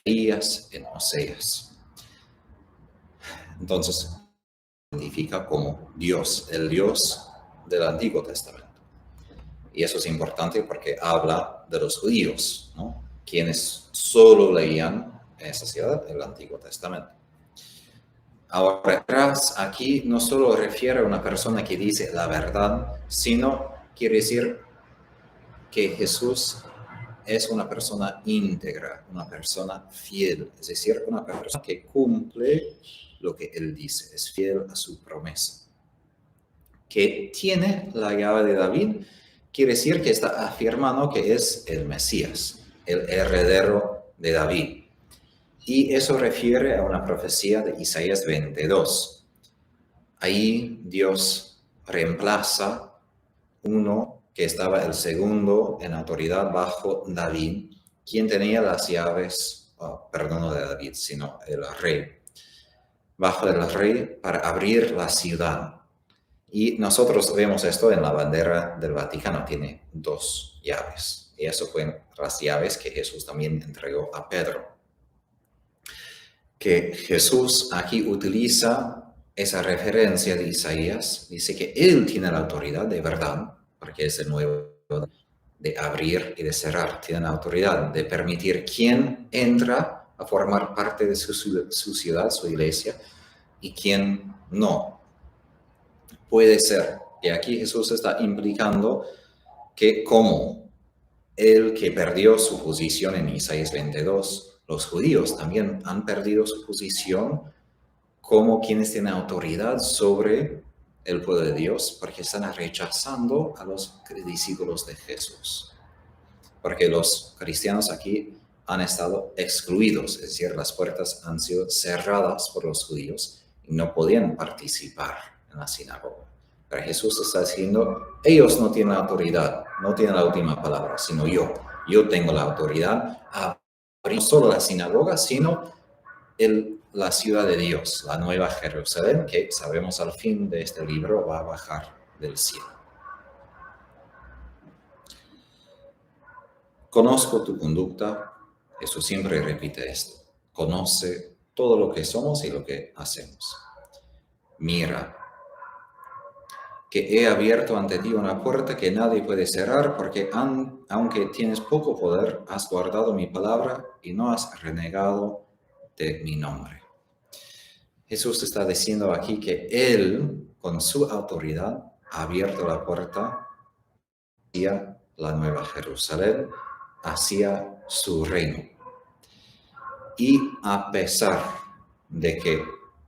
Elías en Oseas. Entonces, significa como Dios, el Dios del Antiguo Testamento. Y eso es importante porque habla de los judíos, ¿no?, quienes solo leían en esa ciudad el Antiguo Testamento. Ahora, aquí no solo refiere a una persona que dice la verdad, sino quiere decir que Jesús es una persona íntegra, una persona fiel, es decir, una persona que cumple lo que Él dice, es fiel a su promesa. Que tiene la llave de David, quiere decir que está afirmando que es el Mesías, el heredero de David. Y eso refiere a una profecía de Isaías 22. Ahí Dios reemplaza uno que estaba el segundo en autoridad bajo David, quien tenía las llaves, no de David, sino el rey, bajo el rey para abrir la ciudad. Y nosotros vemos esto en la bandera del Vaticano, tiene 2 llaves. Y eso fueron las llaves que Jesús también entregó a Pedro. Que Jesús aquí utiliza esa referencia de Isaías, dice que Él tiene la autoridad de verdad, porque es el nuevo de abrir y de cerrar, tiene la autoridad de permitir quién entra a formar parte de su ciudad, su iglesia, y quién no. Puede ser que aquí Jesús está implicando que como el que perdió su posición en Isaías 22, los judíos también han perdido su posición como quienes tienen autoridad sobre el pueblo de Dios, porque están rechazando a los discípulos de Jesús. Porque los cristianos aquí han estado excluidos, es decir, las puertas han sido cerradas por los judíos y no podían participar en la sinagoga. Pero Jesús está diciendo, ellos no tienen la autoridad, no tienen la última palabra, sino yo. Yo tengo la autoridad a abrir no solo la sinagoga, sino la ciudad de Dios, la nueva Jerusalén, que sabemos al fin de este libro va a bajar del cielo. Conozco tu conducta, Jesús siempre repite esto. Conoce todo lo que somos y lo que hacemos. Mira, que he abierto ante ti una puerta que nadie puede cerrar, porque aunque tienes poco poder, has guardado mi palabra y no has renegado de mi nombre. Jesús está diciendo aquí que Él, con su autoridad, ha abierto la puerta hacia la nueva Jerusalén, hacia su reino. Y a pesar de que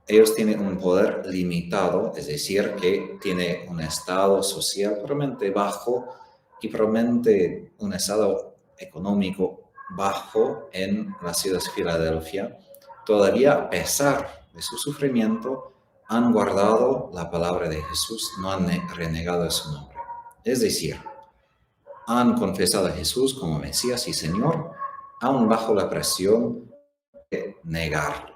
ellos tienen un poder limitado, es decir, que tiene un estado social probablemente bajo y probablemente un estado económico bajo en la ciudad de Filadelfia, todavía a pesar de su sufrimiento han guardado la palabra de Jesús, no han renegado de su nombre. Es decir, han confesado a Jesús como Mesías y Señor, aún bajo la presión de negarlo.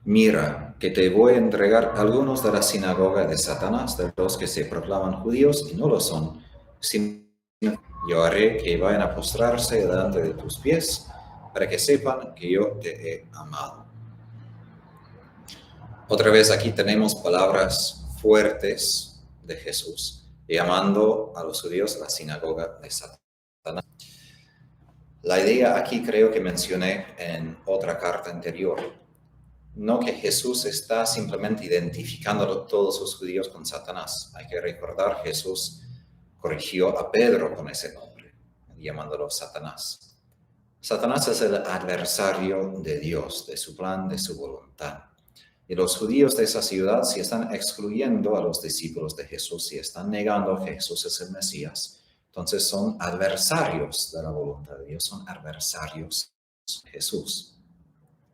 Mira, que te voy a entregar algunos de la sinagoga de Satanás, de los que se proclaman judíos y no lo son, sino yo haré que vayan a postrarse delante de tus pies, para que sepan que yo te he amado. Otra vez aquí tenemos palabras fuertes de Jesús, llamando a los judíos la sinagoga de Satanás. La idea aquí creo que mencioné en otra carta anterior. No que Jesús está simplemente identificando a todos los judíos con Satanás. Hay que recordar, Jesús corrigió a Pedro con ese nombre, llamándolo Satanás. Satanás es el adversario de Dios, de su plan, de su voluntad. Y los judíos de esa ciudad, si están excluyendo a los discípulos de Jesús, si están negando que Jesús es el Mesías, entonces son adversarios de la voluntad de Dios, son adversarios de Jesús.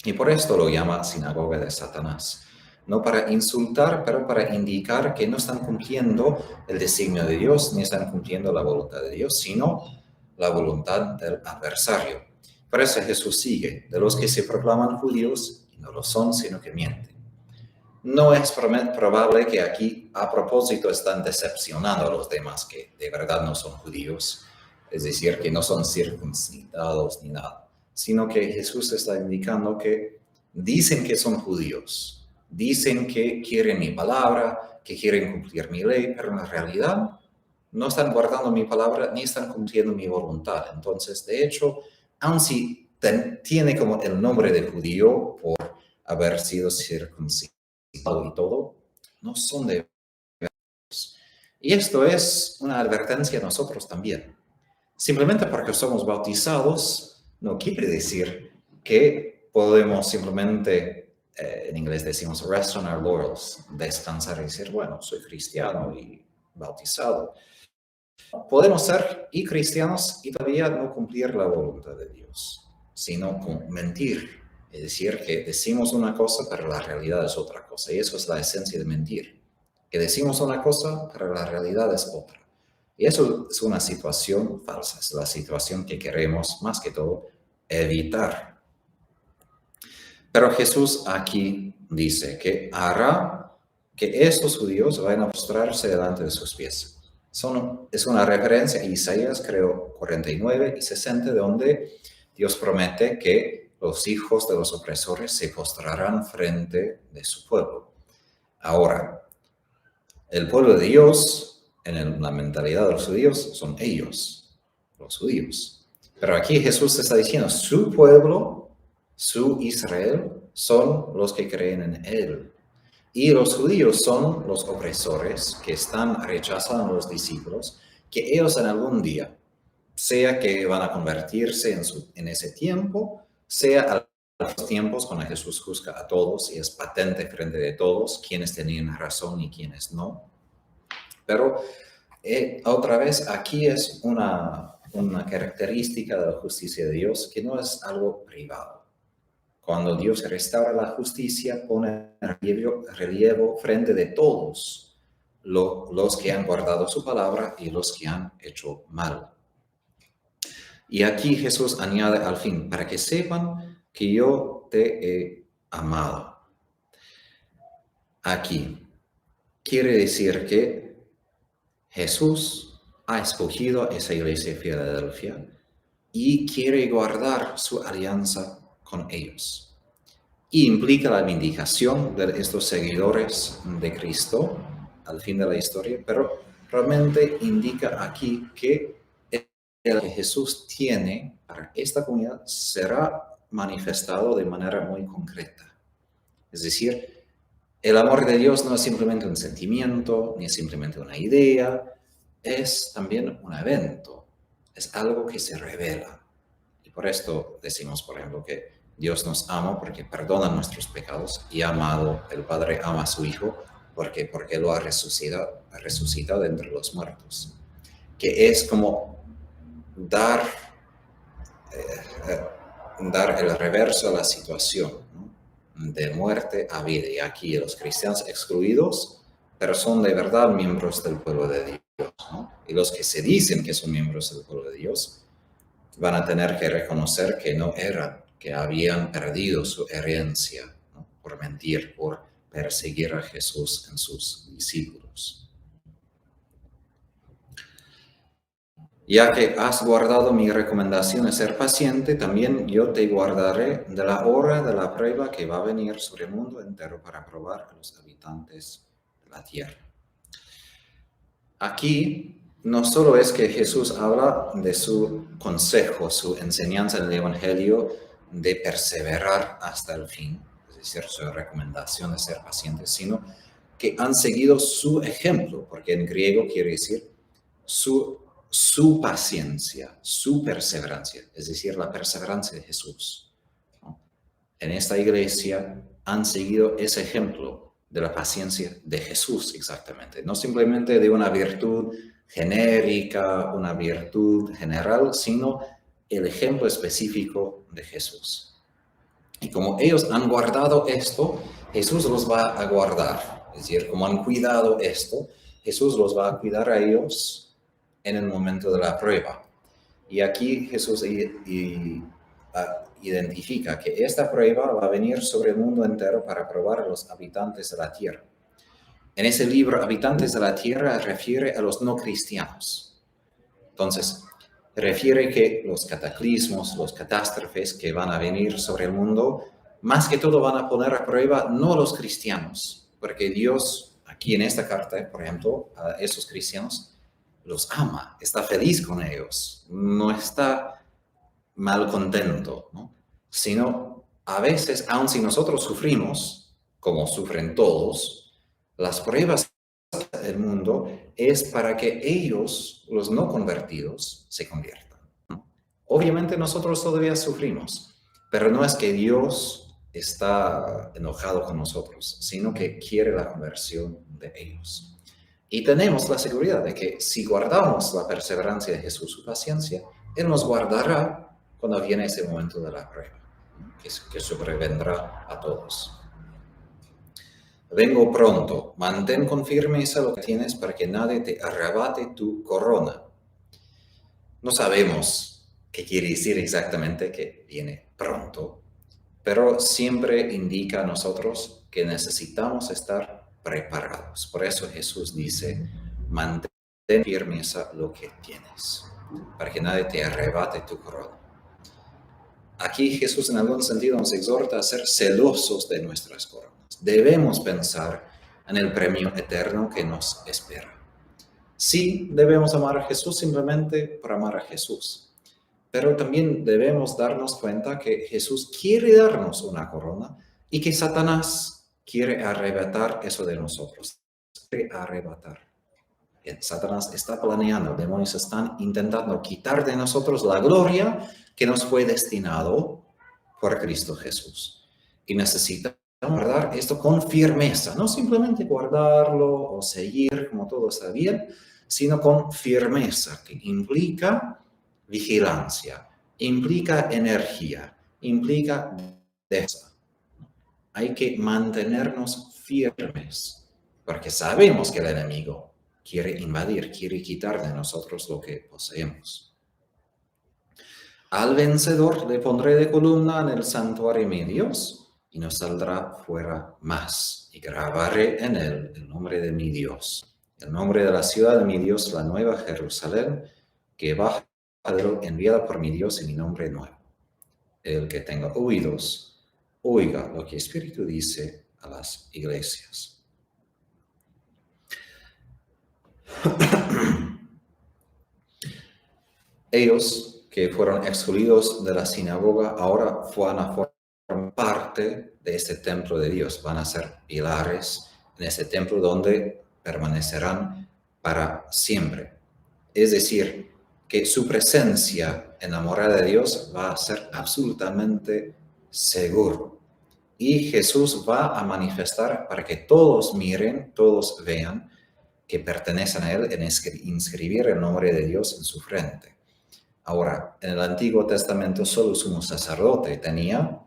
Y por esto lo llama sinagoga de Satanás. No para insultar, pero para indicar que no están cumpliendo el designio de Dios, ni están cumpliendo la voluntad de Dios, sino la voluntad del adversario. Por eso Jesús sigue, de los que se proclaman judíos y no lo son, sino que mienten. No es probable que aquí a propósito están decepcionando a los demás que de verdad no son judíos, es decir, que no son circuncidados ni nada, sino que Jesús está indicando que dicen que son judíos, dicen que quieren mi palabra, que quieren cumplir mi ley, pero en la realidad no están guardando mi palabra ni están cumpliendo mi voluntad. Entonces, de hecho, aun si tiene como el nombre de judío por haber sido circuncidado y todo, no son de Dios. Y esto es una advertencia a nosotros también. Simplemente porque somos bautizados no quiere decir que podemos simplemente, en inglés decimos rest on our laurels, descansar y decir, bueno, soy cristiano y bautizado. Podemos ser y cristianos y todavía no cumplir la voluntad de Dios, sino mentir. Es decir, que decimos una cosa, pero la realidad es otra cosa. Y eso es la esencia de mentir. Que decimos una cosa, pero la realidad es otra. Y eso es una situación falsa. Es la situación que queremos, más que todo, evitar. Pero Jesús aquí dice que hará que estos judíos vayan a postrarse delante de sus pies. Es una referencia a Isaías, creo, 49 y 60, donde Dios promete que los hijos de los opresores se postrarán frente de su pueblo. Ahora, el pueblo de Dios, en la mentalidad de los judíos, son ellos, los judíos. Pero aquí Jesús está diciendo, su pueblo, su Israel, son los que creen en él. Y los judíos son los opresores que están rechazando a los discípulos, que ellos en algún día, sea que van a convertirse en ese tiempo, sea a los tiempos cuando Jesús juzga a todos y es patente frente de todos quienes tenían razón y quienes no. Pero otra vez aquí es una característica de la justicia de Dios que no es algo privado. Cuando Dios restaura la justicia, pone relevo frente de todos los que han guardado su palabra y los que han hecho mal. Y aquí Jesús añade al fin, para que sepan que yo te he amado. Aquí quiere decir que Jesús ha escogido a esa iglesia de Filadelfia y quiere guardar su alianza con ellos. Y implica la vindicación de estos seguidores de Cristo al fin de la historia, pero realmente indica aquí que el que Jesús tiene para esta comunidad será manifestado de manera muy concreta. Es decir, el amor de Dios no es simplemente un sentimiento, ni es simplemente una idea, es también un evento, es algo que se revela. Y por esto decimos, por ejemplo, que Dios nos ama porque perdona nuestros pecados y amado, el Padre ama a su Hijo porque lo ha resucitado entre los muertos. Que es como dar el reverso a la situación, ¿no? De muerte a vida. Y aquí los cristianos excluidos, pero son de verdad miembros del pueblo de Dios, ¿no? Y los que se dicen que son miembros del pueblo de Dios van a tener que reconocer que no eran, que habían perdido su herencia, ¿no? por mentir, por perseguir a Jesús en sus discípulos. Ya que has guardado mi recomendación de ser paciente, también yo te guardaré de la hora de la prueba que va a venir sobre el mundo entero para probar a los habitantes de la tierra. Aquí no solo es que Jesús habla de su consejo, su enseñanza en el Evangelio de perseverar hasta el fin, es decir, su recomendación de ser pacientes, sino que han seguido su ejemplo, porque en griego quiere decir su paciencia, su perseverancia, es decir, la perseverancia de Jesús, ¿no? En esta iglesia han seguido ese ejemplo de la paciencia de Jesús exactamente, no simplemente de una virtud genérica, una virtud general, sino el ejemplo específico de Jesús. Y como ellos han guardado esto, Jesús los va a guardar. Es decir, como han cuidado esto, Jesús los va a cuidar a ellos en el momento de la prueba. Y aquí Jesús identifica que esta prueba va a venir sobre el mundo entero para probar a los habitantes de la tierra. En ese libro, habitantes de la tierra, refiere a los no cristianos. Entonces, refiere que los cataclismos, los catástrofes que van a venir sobre el mundo, más que todo van a poner a prueba no los cristianos, porque Dios, aquí en esta carta, por ejemplo, a esos cristianos, los ama, está feliz con ellos, no está mal contento, ¿no? Sino a veces, aun si nosotros sufrimos, como sufren todos, las pruebas del mundo es para que ellos, los no convertidos, se conviertan. Obviamente nosotros todavía sufrimos, pero no es que Dios está enojado con nosotros, sino que quiere la conversión de ellos. Y tenemos la seguridad de que si guardamos la perseverancia de Jesús, su paciencia, Él nos guardará cuando viene ese momento de la prueba, que sobrevendrá a todos. Vengo pronto, mantén con firmeza lo que tienes para que nadie te arrebate tu corona. No sabemos qué quiere decir exactamente que viene pronto, pero siempre indica a nosotros que necesitamos estar preparados. Por eso Jesús dice, mantén firmeza lo que tienes, para que nadie te arrebate tu corona. Aquí Jesús en algún sentido nos exhorta a ser celosos de nuestras coronas. Debemos pensar en el premio eterno que nos espera. Sí, debemos amar a Jesús simplemente por amar a Jesús, pero también debemos darnos cuenta que Jesús quiere darnos una corona y que Satanás quiere arrebatar eso de nosotros. Quiere arrebatar. Satanás está planeando, demonios están intentando quitar de nosotros la gloria que nos fue destinado por Cristo Jesús. Y necesitamos guardar esto con firmeza, no simplemente guardarlo o seguir como todo está bien, sino con firmeza, que implica vigilancia, implica energía, implica defensa. Hay que mantenernos firmes, porque sabemos que el enemigo quiere invadir, quiere quitar de nosotros lo que poseemos. Al vencedor le pondré de columna en el santuario de mi Dios, y no saldrá fuera más, y grabaré en él el nombre de mi Dios, el nombre de la ciudad de mi Dios, la nueva Jerusalén, que baja enviada por mi Dios en mi nombre nuevo. El que tenga oídos, oiga lo que el Espíritu dice a las iglesias. Ellos que fueron excluidos de la sinagoga ahora van a formar parte de este templo de Dios, van a ser pilares en este templo donde permanecerán para siempre. Es decir, que su presencia en la morada de Dios va a ser absolutamente seguro. Y Jesús va a manifestar para que todos miren, todos vean que pertenecen a Él en inscribir el nombre de Dios en su frente. Ahora, en el Antiguo Testamento solo el sumo sacerdote tenía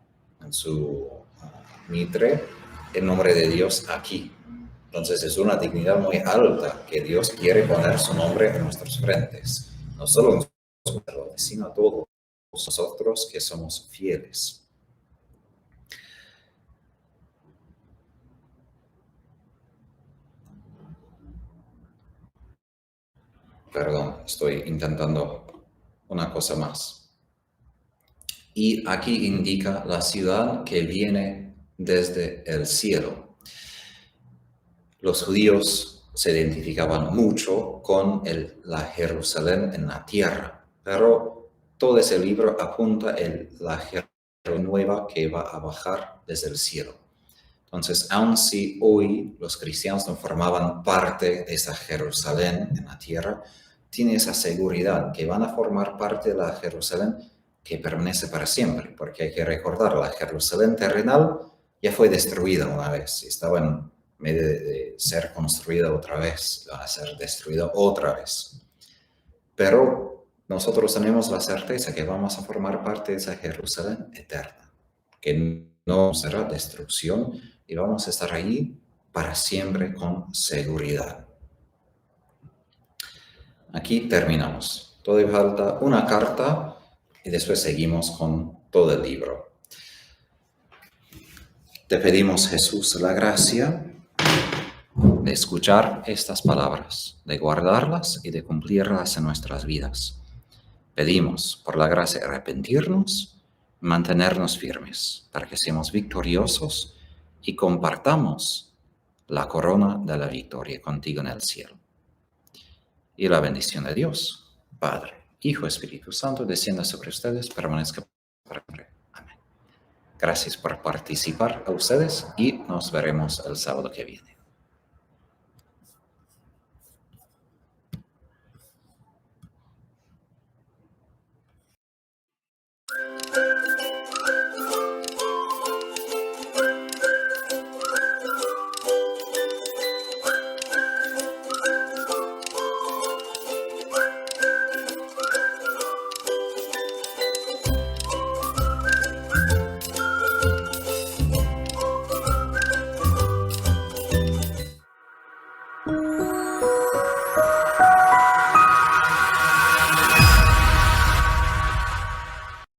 en su mitre el nombre de Dios aquí. Entonces es una dignidad muy alta que Dios quiere poner su nombre en nuestras frentes. No solo en los sacerdotes, sino a todos nosotros que somos fieles. Perdón, estoy intentando una cosa más. Y aquí indica la ciudad que viene desde el cielo. Los judíos se identificaban mucho con la Jerusalén en la tierra, pero todo ese libro apunta a la Jerusalén nueva que va a bajar desde el cielo. Entonces, aun si hoy los cristianos no formaban parte de esa Jerusalén en la tierra, tiene esa seguridad que van a formar parte de la Jerusalén que permanece para siempre, porque hay que recordar, la Jerusalén terrenal ya fue destruida una vez, estaba en medio de ser construida otra vez, va a ser destruida otra vez. Pero nosotros tenemos la certeza que vamos a formar parte de esa Jerusalén eterna, que no será destrucción y vamos a estar allí para siempre con seguridad. Aquí terminamos. Todavía falta una carta y después seguimos con todo el libro. Te pedimos, Jesús, la gracia de escuchar estas palabras, de guardarlas y de cumplirlas en nuestras vidas. Pedimos por la gracia de arrepentirnos, mantenernos firmes, para que seamos victoriosos y compartamos la corona de la victoria contigo en el cielo. Y la bendición de Dios, Padre, Hijo, Espíritu Santo, descienda sobre ustedes, permanezca para siempre. Amén. Gracias por participar a ustedes y nos veremos el sábado que viene.